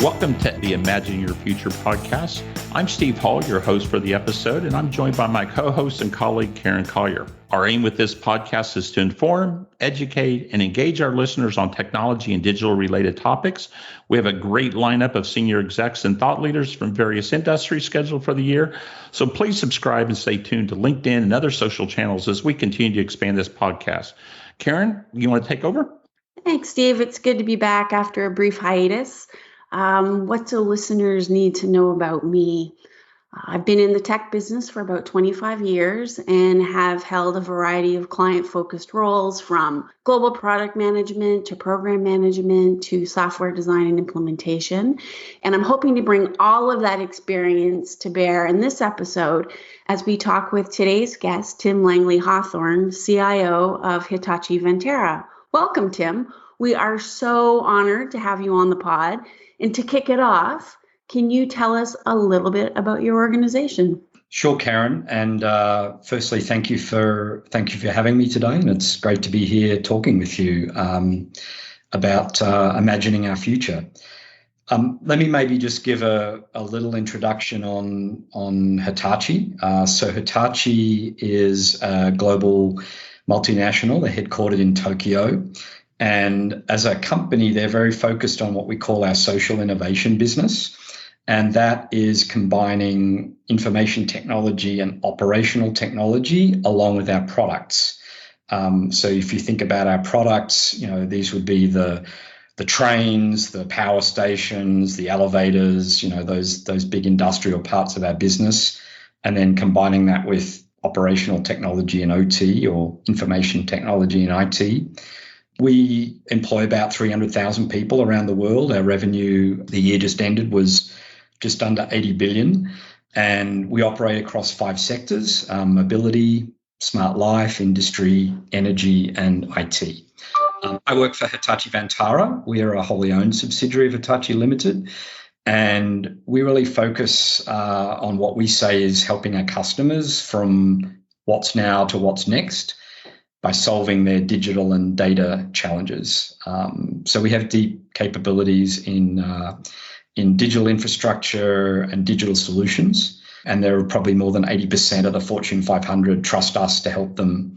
Welcome to the Imagine Your Future podcast. I'm Steve Hall, your host for the episode, and I'm joined by my co-host and colleague, Karen Collyer. Our aim with this podcast is to inform, educate, and engage our listeners on technology and digital-related topics. We have a great lineup of senior execs and thought leaders from various industries scheduled for the year, so please subscribe and stay tuned to LinkedIn and other social channels as we continue to expand this podcast. Karen, you want to take over? Thanks, Steve. It's good to be back after a brief hiatus. What do listeners need to know about me? I've been in the tech business for about 25 years and have held a variety of client-focused roles from global product management to program management to software design and implementation. And I'm hoping to bring all of that experience to bear in this episode as we talk with today's guest, Tim Langley-Hawthorne, CIO of Hitachi Vantara. Welcome, Tim. We are so honored to have you on the pod. And to kick it off, can you tell us a little bit about your organization? Sure, Karen. And firstly, thank you for having me today. And it's great to be here talking with you about imagining our future. Let me maybe just give a little introduction on Hitachi. So Hitachi is a global multinational. They're headquartered in Tokyo. And as a company, they're very focused on what we call our social innovation business. And that is combining information technology and operational technology along with our products. So if you think about our products, these would be the trains, the power stations, the elevators, those big industrial parts of our business, and then combining that with operational technology and OT, or information technology and IT. We employ about 300,000 people around the world. Our revenue the year just ended was just under 80 billion. And we operate across 5 sectors: mobility, smart life, industry, energy, and IT. I work for Hitachi Vantara. We are a wholly owned subsidiary of Hitachi Limited. And we really focus on what we say is helping our customers from what's now to what's next, by solving their digital and data challenges. So we have deep capabilities in digital infrastructure and digital solutions, and there are probably more than 80% of the Fortune 500 trust us to help them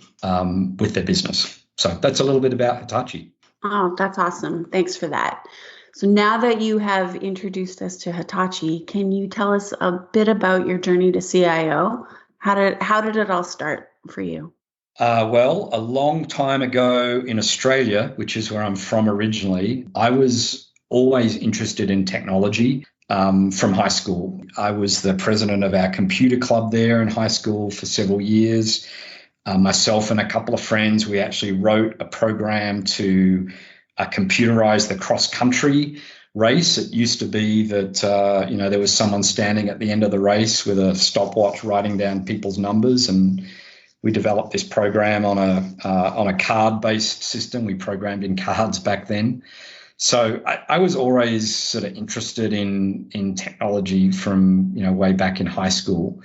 with their business. So that's a little bit about Hitachi. Oh, that's awesome. Thanks for that. So now that you have introduced us to Hitachi, can you tell us a bit about your journey to CIO? How did it all start for you? Well, a long time ago in Australia, which is where I'm from originally, I was always interested in technology from high school. I was the president of our computer club there in high school for several years. Myself and a couple of friends, we actually wrote a program to computerize the cross-country race. It used to be that, there was someone standing at the end of the race with a stopwatch writing down people's numbers, and we developed this program on a card-based system. We programmed in cards back then. So I was always sort of interested in technology from way back in high school,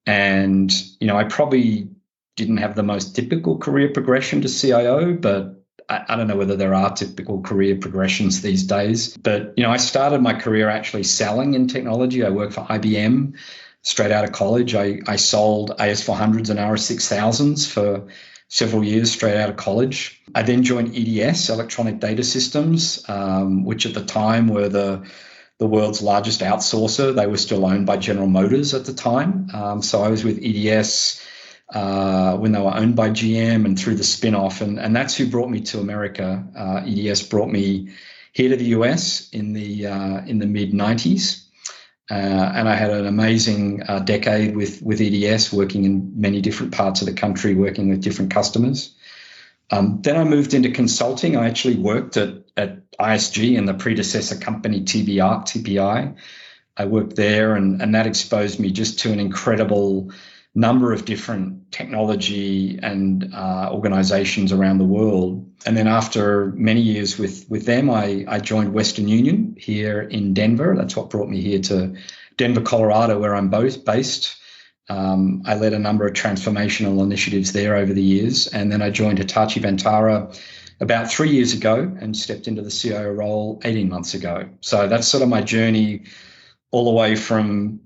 and I probably didn't have the most typical career progression to CIO, but I don't know whether there are typical career progressions these days. But I started my career actually selling in technology. I worked for IBM. Straight out of college, I sold AS400s and RS6000s for several years straight out of college. I then joined EDS, Electronic Data Systems, which at the time were the world's largest outsourcer. They were still owned by General Motors at the time. So I was with EDS when they were owned by GM and through the spin-off. And that's who brought me to America. EDS brought me here to the US in the mid-90s. And I had an amazing decade with EDS, working in many different parts of the country, working with different customers. Then I moved into consulting. I actually worked at ISG and the predecessor company TPI. I worked there, and that exposed me just to an incredible number of different technology and organizations around the world. And then after many years with them, I joined Western Union here in Denver. That's what brought me here to Denver, Colorado, where I'm both based. I led a number of transformational initiatives there over the years. And then I joined Hitachi Vantara about 3 years ago and stepped into the CIO role 18 months ago. So that's sort of my journey all the way from,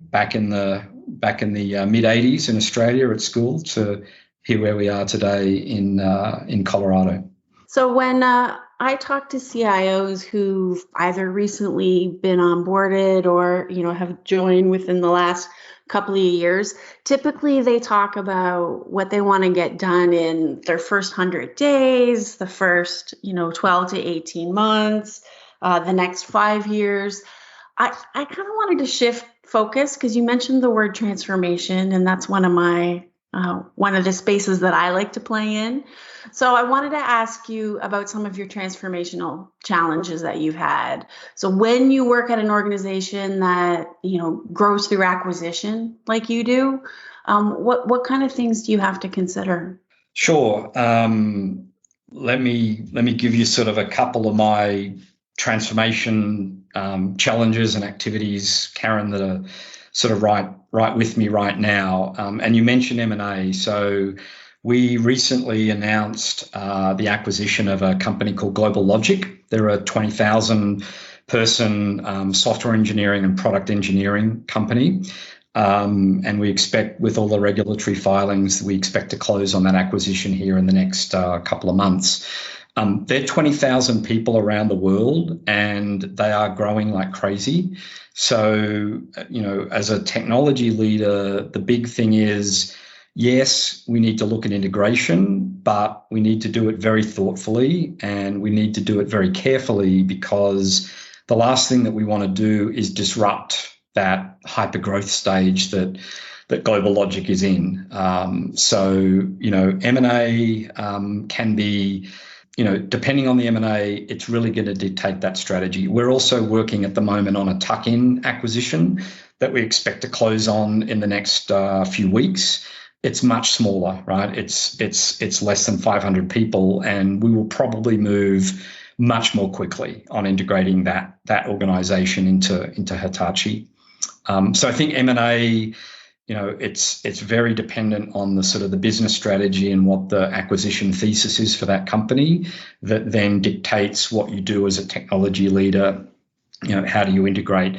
back in the mid 80s in Australia at school to here where we are today in Colorado. So when I talk to CIOs who've either recently been onboarded or, have joined within the last couple of years, typically they talk about what they want to get done in their first 100 days, the first, 12 to 18 months, the next 5 years. I kind of wanted to shift focus because you mentioned the word transformation, and that's one of the spaces that I like to play in. So I wanted to ask you about some of your transformational challenges that you've had. So when you work at an organization that, grows through acquisition like you do, what kind of things do you have to consider? Sure. Let me give you sort of a couple of my transformation challenges and activities, Karen, that are sort of right with me right now. And you mentioned M&A. So we recently announced the acquisition of a company called GlobalLogic. They're a 20,000 person software engineering and product engineering company. And we expect, with all the regulatory filings, we expect to close on that acquisition here in the next couple of months. They're 20,000 people around the world, and they are growing like crazy. So, as a technology leader, the big thing is, yes, we need to look at integration, but we need to do it very thoughtfully, and we need to do it very carefully, because the last thing that we want to do is disrupt that hyper-growth stage that GlobalLogic is in. M&A can be, depending on the M&A, it's really going to dictate that strategy. We're also working at the moment on a tuck-in acquisition that we expect to close on in the next few weeks. It's much smaller, right? It's less than 500 people, and we will probably move much more quickly on integrating that organization into Hitachi. So I think M&A, it's very dependent on the sort of the business strategy and what the acquisition thesis is for that company, that then dictates what you do as a technology leader. How do you integrate?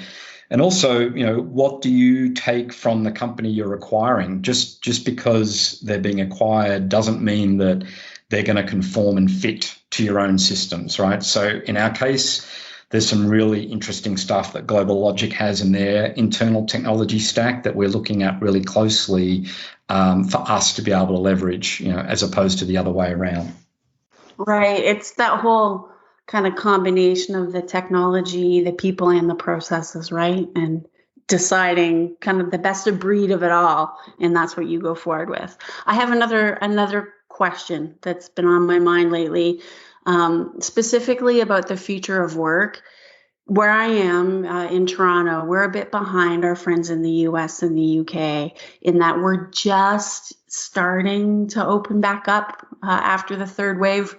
And also, what do you take from the company you're acquiring? Just because they're being acquired doesn't mean that they're going to conform and fit to your own systems, right? So in our case, there's some really interesting stuff that GlobalLogic has in their internal technology stack that we're looking at really closely for us to be able to leverage, as opposed to the other way around. Right. It's that whole kind of combination of the technology, the people, and the processes, right? And deciding kind of the best of breed of it all. And that's what you go forward with. I have another question that's been on my mind lately. Specifically about the future of work. Where I am in Toronto, we're a bit behind our friends in the US and the UK in that we're just starting to open back up after the third wave.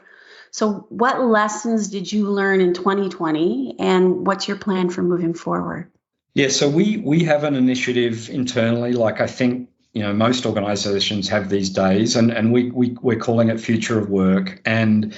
So what lessons did you learn in 2020, and what's your plan for moving forward? Yeah, so we have an initiative internally, like I think most organizations have these days, and we're calling it Future of Work. And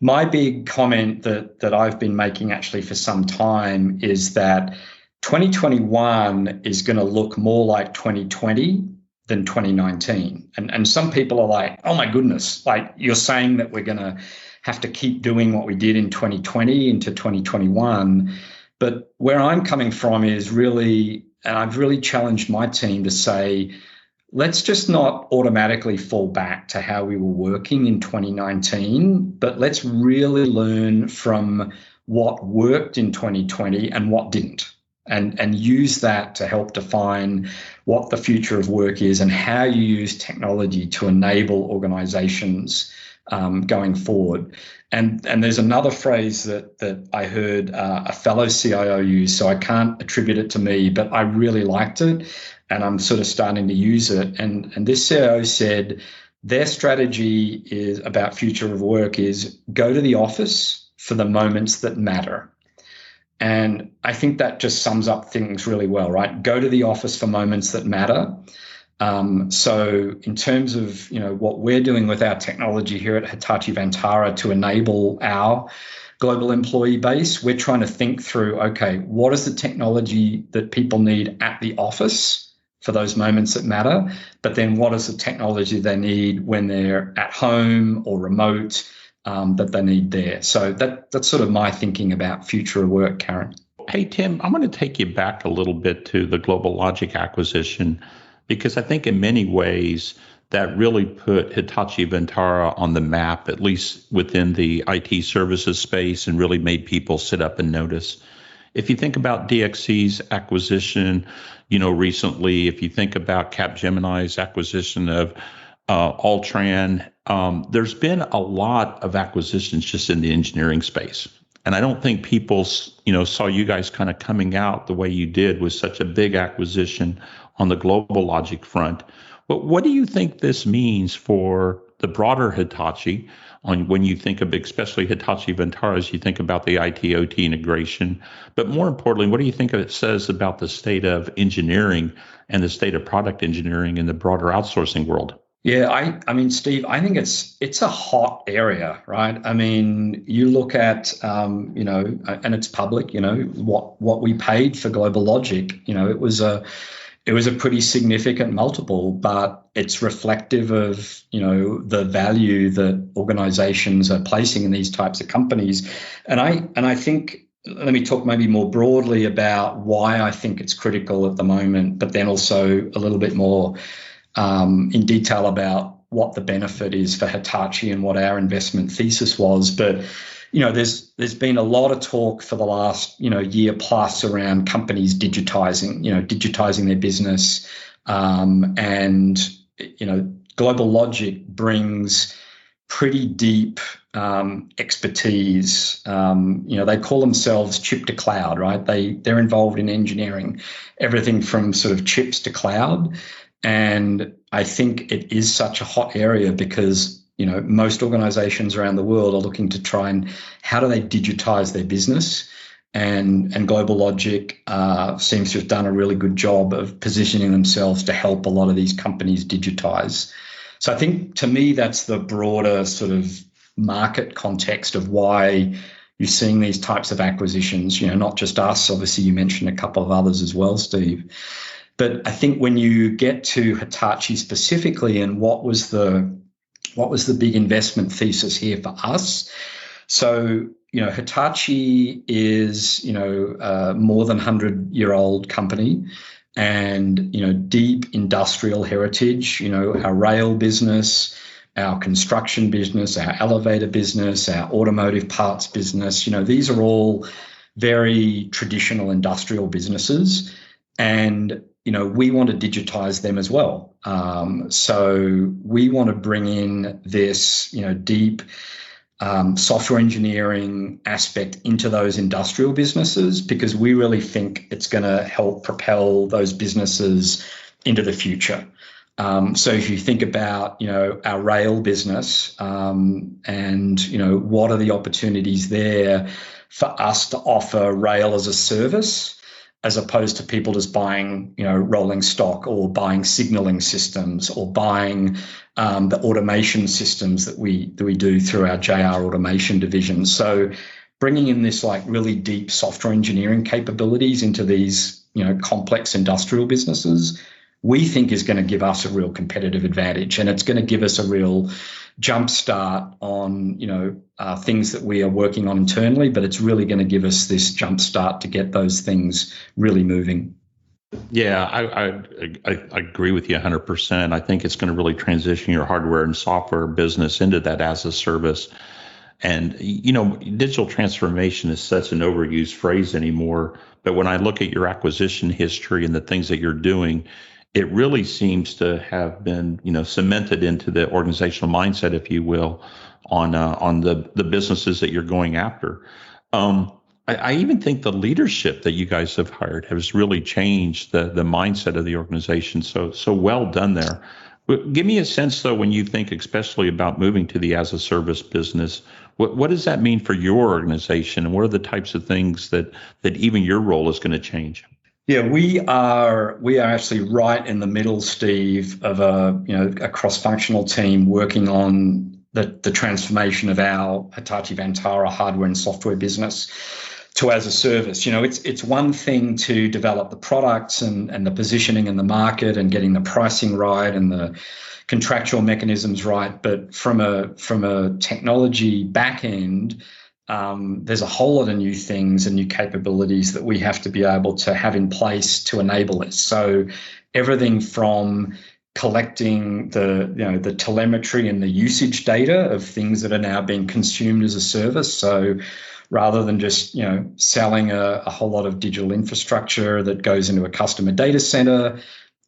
my big comment that I've been making actually for some time is that 2021 is going to look more like 2020 than 2019. And some people are like, oh my goodness, like you're saying that we're going to have to keep doing what we did in 2020 into 2021. But where I'm coming from is really, and I've really challenged my team to say, let's just not automatically fall back to how we were working in 2019, but let's really learn from what worked in 2020 and what didn't, and use that to help define what the future of work is and how you use technology to enable organizations going forward. And there's another phrase that I heard a fellow CIO use, so I can't attribute it to me, but I really liked it, and I'm sort of starting to use it. And this CIO said their strategy is about future of work is go to the office for the moments that matter. And I think that just sums up things really well, right? Go to the office for moments that matter. So in terms of, what we're doing with our technology here at Hitachi Vantara to enable our global employee base, we're trying to think through, okay, what is the technology that people need at the office for those moments that matter? But then what is the technology they need when they're at home or remote that they need there? So that's sort of my thinking about future of work, Karen. Hey, Tim, I'm going to take you back a little bit to the GlobalLogic acquisition, because I think in many ways that really put Hitachi Vantara on the map, at least within the IT services space, and really made people sit up and notice. If you think about DXC's acquisition, recently, if you think about Capgemini's acquisition of Altran, there's been a lot of acquisitions just in the engineering space. And I don't think people, saw you guys kind of coming out the way you did with such a big acquisition on the GlobalLogic front. But what do you think this means for the broader Hitachi when you think of, especially Hitachi Vantara, as you think about the IT/OT integration? But more importantly, what do you think it says about the state of engineering and the state of product engineering in the broader outsourcing world? Yeah, I mean, Steve, I think it's a hot area, right? I mean, you look at, and it's public, what we paid for GlobalLogic, it was a pretty significant multiple, but it's reflective of, the value that organizations are placing in these types of companies. And I think, let me talk maybe more broadly about why I think it's critical at the moment, but then also a little bit more in detail about what the benefit is for Hitachi and what our investment thesis was. But there's been a lot of talk for the last year plus around companies digitizing their business, and GlobalLogic brings pretty deep expertise. They call themselves chip to cloud, right? They're involved in engineering everything from sort of chips to cloud. And I think it is such a hot area because, most organizations around the world are looking to try and how do they digitize their business? And GlobalLogic seems to have done a really good job of positioning themselves to help a lot of these companies digitize. So I think to me, that's the broader sort of market context of why you're seeing these types of acquisitions, not just us. Obviously, you mentioned a couple of others as well, Steve. But I think when you get to Hitachi specifically and what was the big investment thesis here for us? So, Hitachi is, more than 100-year-old company and, deep industrial heritage, our rail business, our construction business, our elevator business, our automotive parts business, these are all very traditional industrial businesses. And we want to digitize them as well. So we want to bring in this, deep software engineering aspect into those industrial businesses because we really think it's going to help propel those businesses into the future. So if you think about, our rail business and, what are the opportunities there for us to offer rail as a service, as opposed to people just buying, rolling stock or buying signaling systems or buying the automation systems that we do through our JR automation division. So bringing in this like really deep software engineering capabilities into these, complex industrial businesses, we think is going to give us a real competitive advantage. And it's going to give us a real jump start on, things that we are working on internally, but it's really going to give us this jump start to get those things really moving. Yeah, I agree with you 100%. I think it's going to really transition your hardware and software business into that as a service. And, digital transformation is such an overused phrase anymore. But when I look at your acquisition history and the things that you're doing, it really seems to have been, cemented into the organizational mindset, if you will, on the businesses that you're going after. I even think the leadership that you guys have hired has really changed the mindset of the organization. So well done there. But give me a sense, though, when you think especially about moving to the as a service business, what does that mean for your organization? And what are the types of things that even your role is going to change? Yeah, we are actually right in the middle, Steve, of a cross-functional team working on the transformation of our Hitachi Vantara hardware and software business to as a service. It's one thing to develop the products and the positioning in the market and getting the pricing right and the contractual mechanisms right, but from a technology back end, there's a whole lot of new things and new capabilities that we have to be able to have in place to enable this. So everything from collecting the telemetry and the usage data of things that are now being consumed as a service. So rather than just selling a whole lot of digital infrastructure that goes into a customer data center,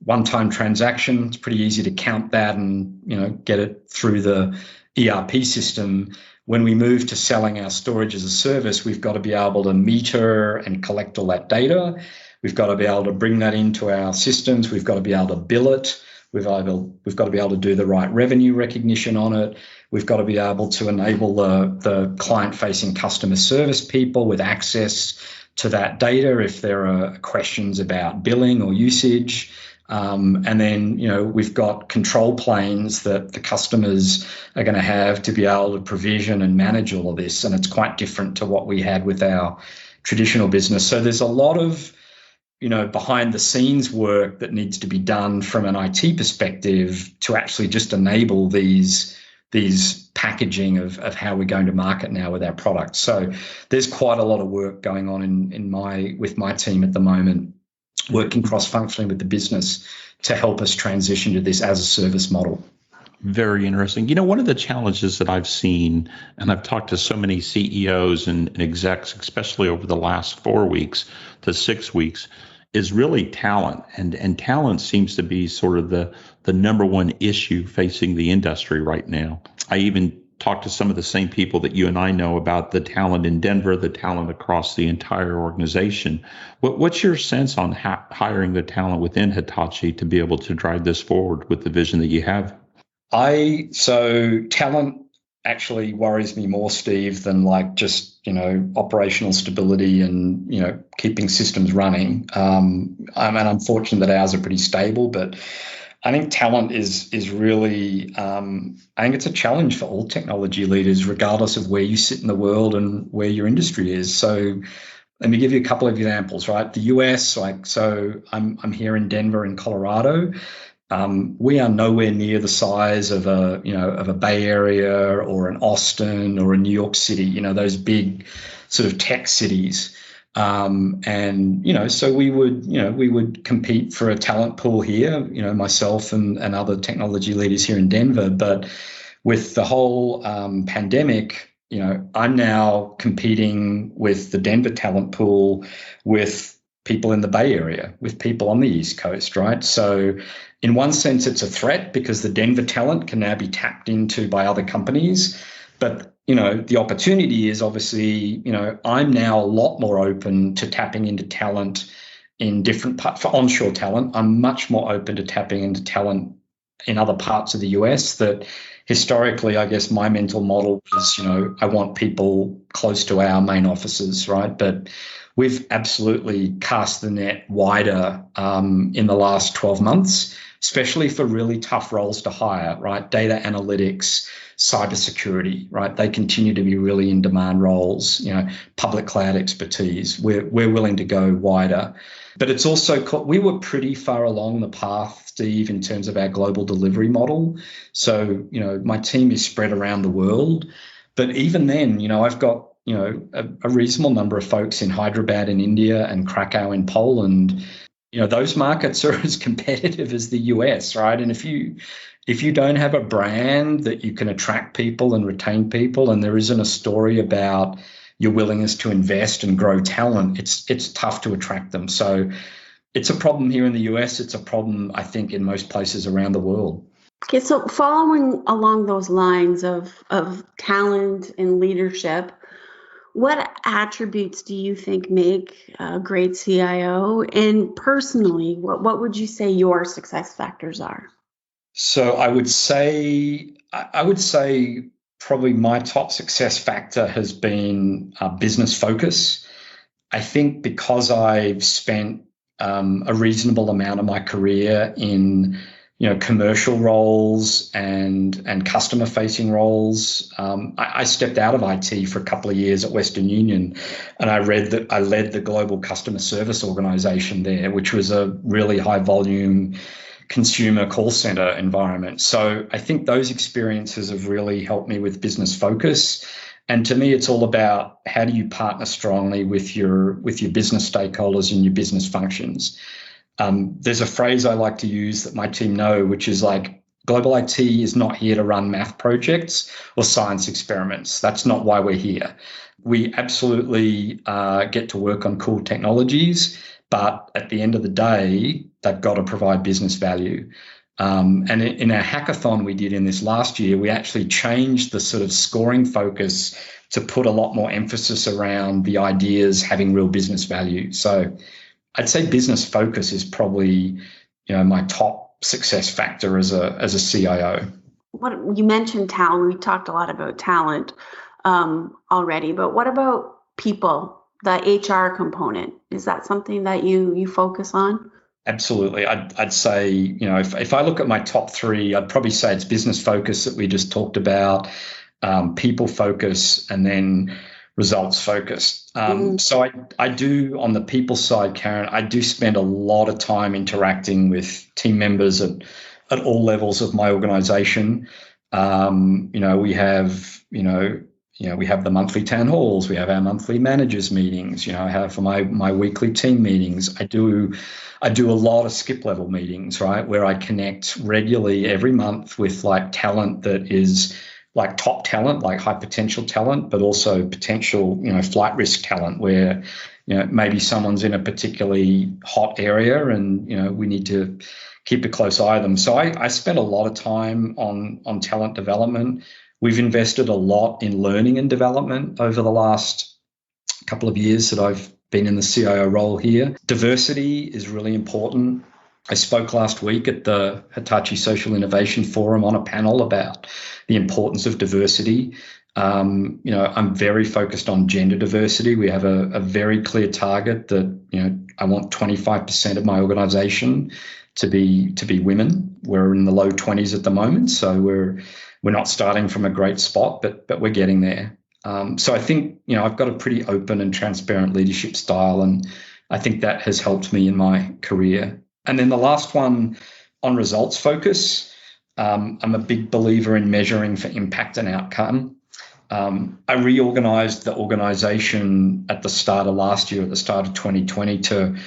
one-time transaction, it's pretty easy to count that and get it through the ERP system. When we move to selling our storage as a service, we've got to be able to meter and collect all that data. We've got to be able to bring that into our systems. We've got to be able to bill it. We've got to be able to do the right revenue recognition on it. We've got to be able to enable the client-facing customer service people with access to that data if there are questions about billing or usage. And then, we've got control planes that the customers are going to have to be able to provision and manage all of this. And it's quite different to what we had with our traditional business. So there's a lot of, behind the scenes work that needs to be done from an IT perspective to actually just enable these packaging of how we're going to market now with our products. So there's quite a lot of work going on with my team at the moment, working cross-functionally with the business to help us transition to this as a service model. Very interesting. One of the challenges that I've seen, and I've talked to so many CEOs and execs, especially over the last 4 weeks to 6 weeks, is really talent. And talent seems to be sort of the number one issue facing the industry right now. I even talk to some of the same people that you and I know about the talent in Denver, the talent across the entire organization. What's your sense on hiring the talent within Hitachi to be able to drive this forward with the vision that you have? So talent actually worries me more, Steve, than just operational stability and keeping systems running. I'm fortunate that ours are pretty stable, but I think talent is really, I think it's a challenge for all technology leaders, regardless of where you sit in the world and where your industry is. So let me give you a couple of examples, right? The US, I'm here in Denver in Colorado. We are nowhere near the size of a Bay Area or an Austin or a New York City, those big sort of tech cities. So we would compete for a talent pool here, myself and other technology leaders here in Denver. But with the whole pandemic, I'm now competing with the Denver talent pool with people in the Bay Area, with people on the East Coast, right? So in one sense, it's a threat because the Denver talent can now be tapped into by other companies. But the opportunity is obviously, I'm now a lot more open to tapping into talent in different parts. For onshore talent, I'm much more open to tapping into talent in other parts of the US that historically, I guess my mental model was, I want people close to our main offices, right? But we've absolutely cast the net wider in the last 12 months, especially for really tough roles to hire, right? Data analytics, cybersecurity, right? They continue to be really in demand roles, public cloud expertise. We're willing to go wider. But it's also, we were pretty far along the path, Steve, in terms of our global delivery model. So, my team is spread around the world. But even then, I've got, a reasonable number of folks in Hyderabad in India and Krakow in Poland. Those markets are as competitive as the US, right? And if you don't have a brand that you can attract people and retain people, and there isn't a story about your willingness to invest and grow talent, it's tough to attract them. So it's a problem here in the US. It's a problem, I think, in most places around the world. Okay, so following along those lines of talent and leadership, what attributes do you think make a great CIO? And personally, what would you say your success factors are? So I would say probably my top success factor has been business focus. I think because I've spent a reasonable amount of my career in commercial roles and customer facing roles. I stepped out of IT for a couple of years at Western Union, and I led the global customer service organization there, which was a really high volume consumer call center environment. So I think those experiences have really helped me with business focus. And to me, it's all about how do you partner strongly with your business stakeholders and your business functions. There's a phrase I like to use that my team know, which is like, global IT is not here to run math projects or science experiments. That's not why we're here. We absolutely get to work on cool technologies, but at the end of the day, they've got to provide business value. And in our hackathon we did in this last year, we actually changed the sort of scoring focus to put a lot more emphasis around the ideas having real business value. So I'd say business focus is probably, my top success factor as a CIO. What you mentioned talent. We talked a lot about talent already, but what about people? The HR component, is that something that you focus on? Absolutely. I'd say, if I look at my top three, I'd probably say it's business focus that we just talked about, people focus, and then results focused. So I do, on the people side, Karen, I do spend a lot of time interacting with team members at all levels of my organization. We have the monthly town halls, we have our monthly managers meetings, I have my weekly team meetings. I do a lot of skip level meetings, right, where I connect regularly every month with like talent that is like top talent, like high potential talent, but also potential, flight risk talent where, maybe someone's in a particularly hot area and, we need to keep a close eye on them. So I spend a lot of time on talent development. We've invested a lot in learning and development over the last couple of years that I've been in the CIO role here. Diversity is really important. I spoke last week at the Hitachi Social Innovation Forum on a panel about the importance of diversity. I'm very focused on gender diversity. We have a very clear target that, I want 25% of my organization to be women. We're in the low 20s at the moment, so we're not starting from a great spot, but we're getting there. So I think, I've got a pretty open and transparent leadership style, and I think that has helped me in my career. And then the last one on results focus, I'm a big believer in measuring for impact and outcome. I reorganized the organization at the start of last year, at the start of 2020, to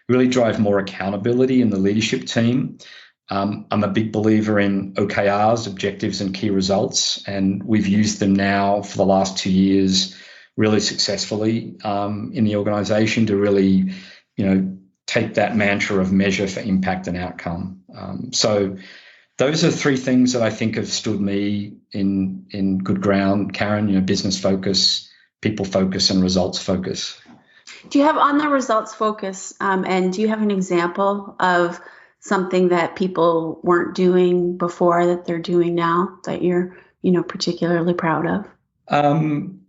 really drive more accountability in the leadership team. I'm a big believer in OKRs, objectives and key results, and we've used them now for the last 2 years really successfully in the organization to really, take that mantra of measure for impact and outcome. So those are three things that I think have stood me in good ground, Karen, business focus, people focus, and results focus. Do you have on the results focus, and do you have an example of something that people weren't doing before that they're doing now that you're, particularly proud of?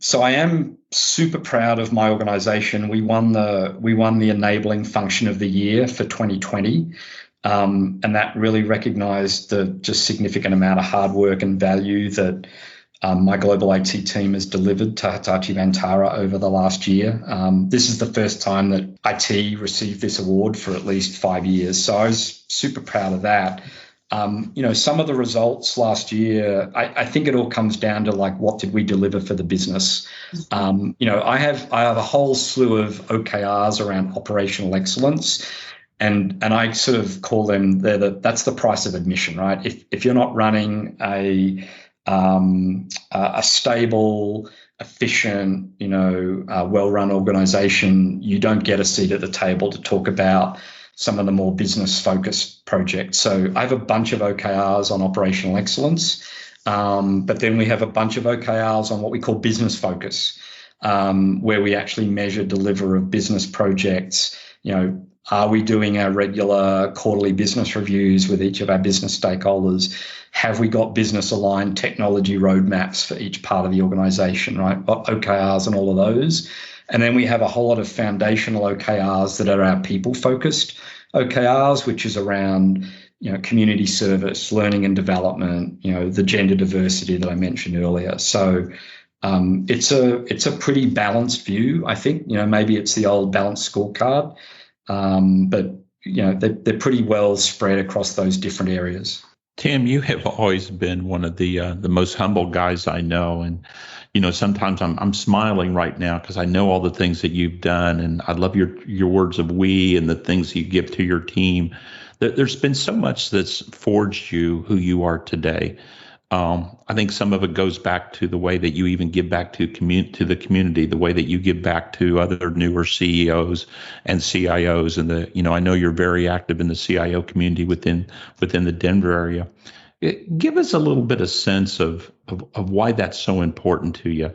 So I am super proud of my organization. We won the enabling function of the year for 2020. And that really recognized the just significant amount of hard work and value that my global IT team has delivered to Hitachi Vantara over the last year. This is the first time that IT received this award for at least 5 years. So I was super proud of that. Some of the results last year, I think it all comes down to like, what did we deliver for the business? I have a whole slew of OKRs around operational excellence. And I sort of call them, that's the price of admission, right? If you're not running a stable, efficient, well-run organization, you don't get a seat at the table to talk about some of the more business-focused projects. So I have a bunch of OKRs on operational excellence, but then we have a bunch of OKRs on what we call business focus, where we actually measure delivery of business projects, Are we doing our regular quarterly business reviews with each of our business stakeholders? Have we got business aligned technology roadmaps for each part of the organization, right? OKRs and all of those. And then we have a whole lot of foundational OKRs that are our people focused OKRs, which is around, community service, learning and development, the gender diversity that I mentioned earlier. So it's a pretty balanced view, I think. Maybe it's the old balanced scorecard, but they're pretty well spread across those different areas. Tim, you have always been one of the most humble guys I know, and sometimes I'm smiling right now because I know all the things that you've done, and I love your words of we and the things you give to your team. There's been so much that's forged you who you are today. I think some of it goes back to the way that you even give back to the community, the way that you give back to other newer CEOs and CIOs, and I know you're very active in the CIO community within the Denver area. Give us a little bit of sense of why that's so important to you,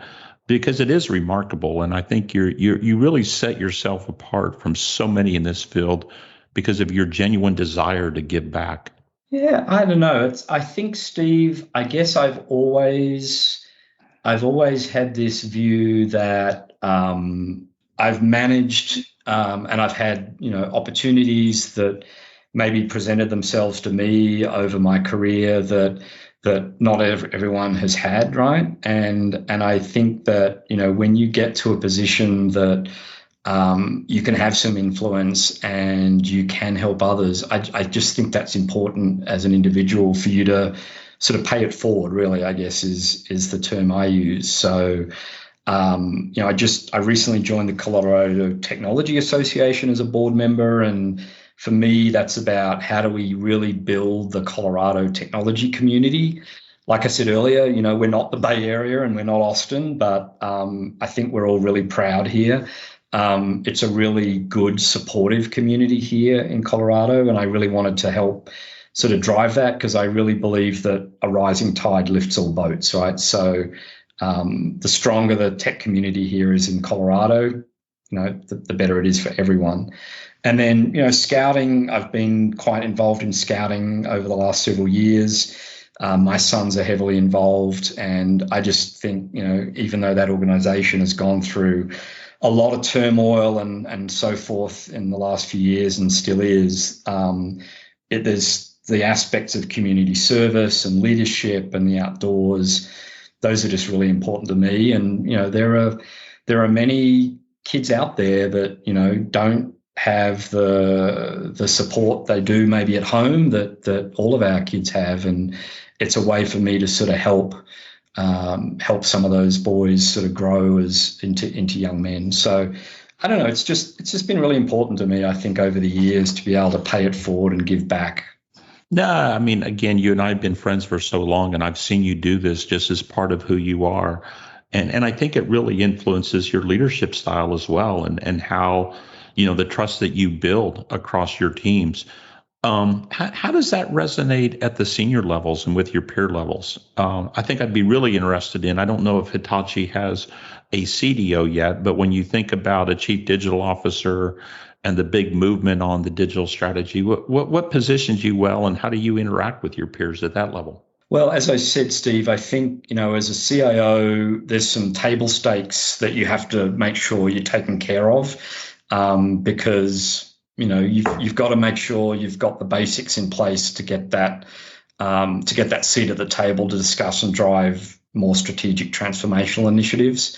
because it is remarkable, and I think you really set yourself apart from so many in this field because of your genuine desire to give back. Yeah, I don't know. I think, Steve, I guess I've always had this view that I've managed and I've had, opportunities that maybe presented themselves to me over my career that not everyone has had, right? And I think that, when you get to a position that you can have some influence and you can help others, I just think that's important as an individual for you to sort of pay it forward, really, I guess is the term I use. So, I recently joined the Colorado Technology Association as a board member. And for me, that's about how do we really build the Colorado technology community. Like I said earlier, we're not the Bay Area and we're not Austin, but I think we're all really proud here. It's a really good, supportive community here in Colorado, and I really wanted to help sort of drive that because I really believe that a rising tide lifts all boats, right? So the stronger the tech community here is in Colorado, the better it is for everyone. And then, scouting, I've been quite involved in scouting over the last several years. My sons are heavily involved, and I just think, even though that organization has gone through a lot of turmoil and so forth in the last few years and still is, there's the aspects of community service and leadership and the outdoors. Those are just really important to me. And, there are many kids out there that, don't have the support they do maybe at home that all of our kids have. And it's a way for me to sort of help some of those boys sort of grow into young men. So I don't know. It's just been really important to me, I think, over the years to be able to pay it forward and give back. No, I mean, again, you and I have been friends for so long, and I've seen you do this just as part of who you are. And I think it really influences your leadership style as well, and how, the trust that you build across your teams. How does that resonate at the senior levels and with your peer levels? I think I'd be really interested in, I don't know if Hitachi has a CDO yet, but when you think about a chief digital officer and the big movement on the digital strategy, what positions you well, and how do you interact with your peers at that level? Well, as I said, Steve, I think, as a CIO, there's some table stakes that you have to make sure you're taken care of, because you've got to make sure you've got the basics in place to get that seat at the table to discuss and drive more strategic transformational initiatives.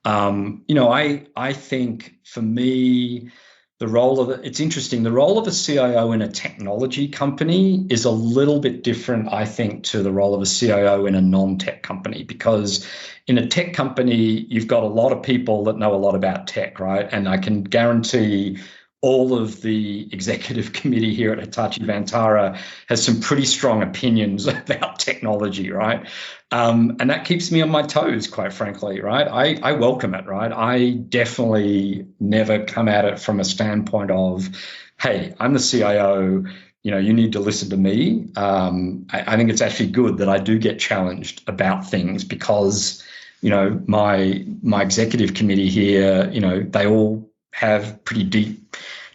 I think for me, it's interesting. The role of a CIO in a technology company is a little bit different, I think, to the role of a CIO in a non-tech company, because in a tech company, you've got a lot of people that know a lot about tech, right? And I can guarantee all of the executive committee here at Hitachi Vantara has some pretty strong opinions about technology, right? And that keeps me on my toes, quite frankly, right? I welcome it, right? I definitely never come at it from a standpoint of, hey, I'm the CIO, you need to listen to me. I think it's actually good that I do get challenged about things because, my executive committee here, they all have pretty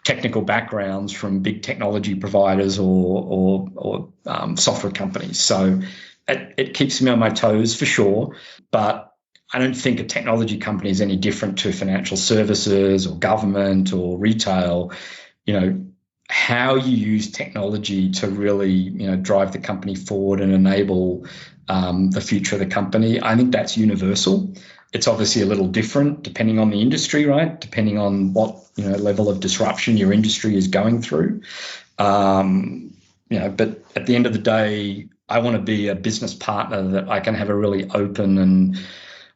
technical backgrounds from big technology providers or software companies. So it keeps me on my toes for sure, but I don't think a technology company is any different to financial services or government or retail. How you use technology to really, drive the company forward and enable the future of the company. I think that's universal. It's obviously a little different depending on the industry, right? Depending on what, level of disruption your industry is going through. But at the end of the day, I want to be a business partner that I can have a really open and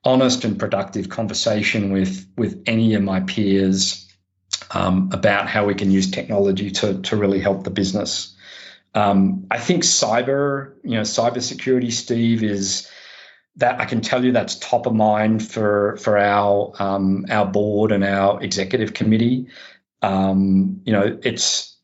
honest and productive conversation with any of my peers about how we can use technology to really help the business. I think cybersecurity, Steve, is that I can tell you that's top of mind for our board and our executive committee.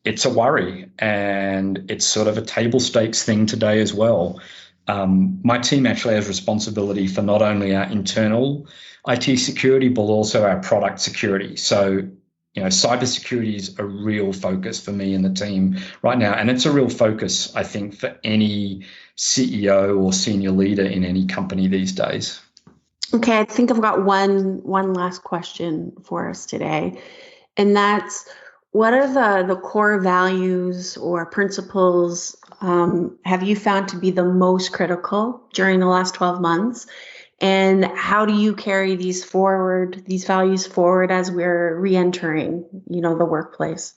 It's a worry, and it's sort of a table stakes thing today as well. My team actually has responsibility for not only our internal IT security, but also our product security. So, cybersecurity is a real focus for me and the team right now. And it's a real focus, I think, for any CEO or senior leader in any company these days. Okay, I think I've got one last question for us today. And that's, what are the core values or principles have you found to be the most critical during the last 12 months? And how do you carry these values forward as we're re-entering, the workplace?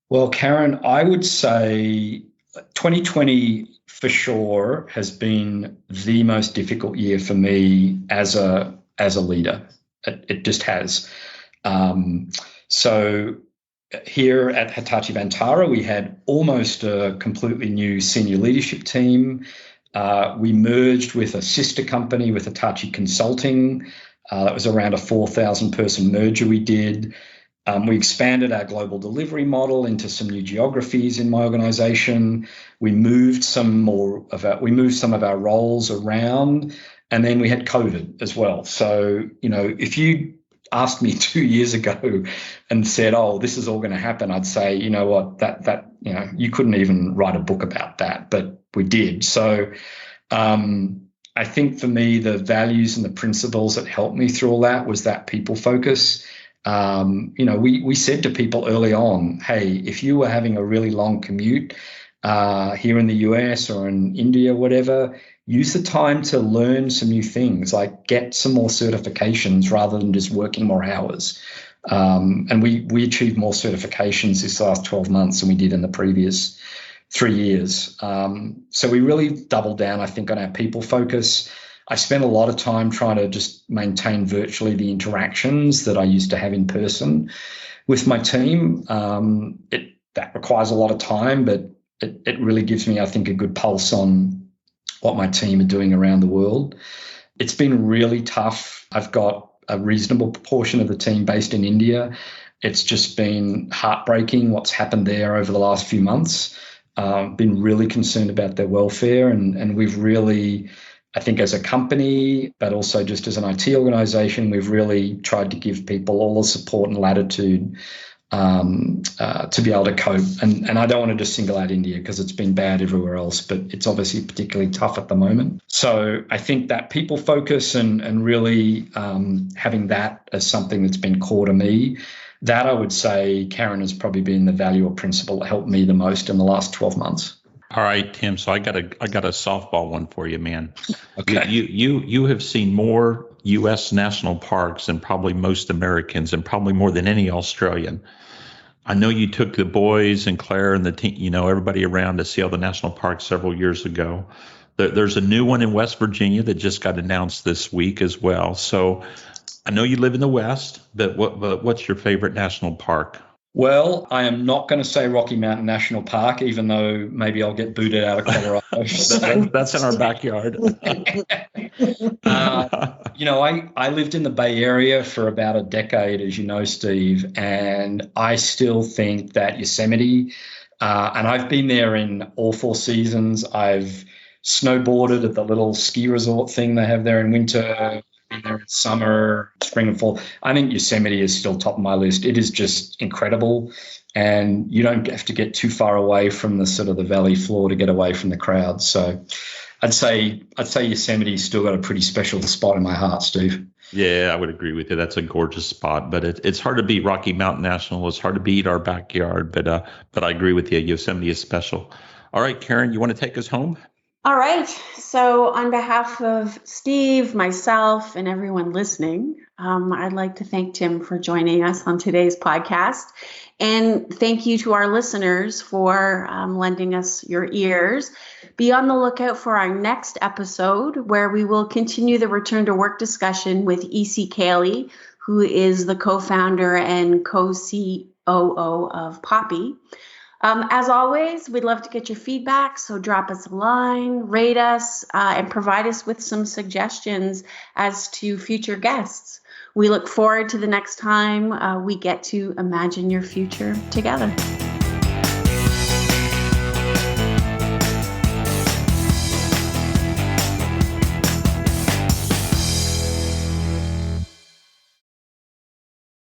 Well, Karen, I would say 2020 for sure has been the most difficult year for me as a leader. It just has. So here at Hitachi Vantara, we had almost a completely new senior leadership team. We merged with a sister company with Hitachi Consulting. That was around a 4,000 person merger we did. We expanded our global delivery model into some new geographies in my organization. We moved some of our roles around, and then we had COVID as well. So, if you asked me 2 years ago and said, "Oh, this is all going to happen," I'd say, you know what, that you couldn't even write a book about that, but we did. So I think for me, the values and the principles that helped me through all that was that people focus. We said to people early on, hey, if you were having a really long commute here in the US or in India, whatever, use the time to learn some new things, like get some more certifications rather than just working more hours. And we achieved more certifications this last 12 months than we did in the previous 3 years. So we really doubled down, I think, on our people focus. I spent a lot of time trying to just maintain virtually the interactions that I used to have in person with my team. That requires a lot of time, but it really gives me, I think, a good pulse on what my team are doing around the world. It's been really tough. I've got a reasonable proportion of the team based in India. It's just been heartbreaking what's happened there over the last few months. Been really concerned about their welfare, and we've really, I think as a company, but also just as an IT organization, we've really tried to give people all the support and latitude to be able to cope. And I don't want to just single out India because it's been bad everywhere else, but it's obviously particularly tough at the moment. So I think that people focus and really having that as something that's been core to me, that I would say, Karen, has probably been the value or principle that helped me the most in the last 12 months. All right, Tim. So I got a softball one for you, man. Okay. You have seen more U.S. national parks than probably most Americans, and probably more than any Australian. I know you took the boys and Claire and the team, everybody around to see all the national parks several years ago. There's a new one in West Virginia that just got announced this week as well. So I know you live in the West, but what's your favorite national park? Well, I am not going to say Rocky Mountain National Park, even though maybe I'll get booted out of Colorado. That's in our backyard. I lived in the Bay Area for about a decade, as you know, Steve, and I still think that Yosemite, and I've been there in all 4 seasons. I've snowboarded at the little ski resort thing they have there in winter. been there in summer, spring and fall. I think Yosemite is still top of my list. It is just incredible. And you don't have to get too far away from the sort of the valley floor to get away from the crowd. So I'd say Yosemite's still got a pretty special spot in my heart, Steve. Yeah, I would agree with you. That's a gorgeous spot, but it's hard to beat Rocky Mountain National. It's hard to beat our backyard, but I agree with you. Yosemite is special. All right, Karen, you want to take us home? All right. So on behalf of Steve, myself, and everyone listening, I'd like to thank Tim for joining us on today's podcast. And thank you to our listeners for lending us your ears. Be on the lookout for our next episode, where we will continue the return to work discussion with E.C. Cayley, who is the co-founder and co-COO of Poppy. As always, we'd love to get your feedback, so drop us a line, rate us, and provide us with some suggestions as to future guests. We look forward to the next time we get to imagine your future together.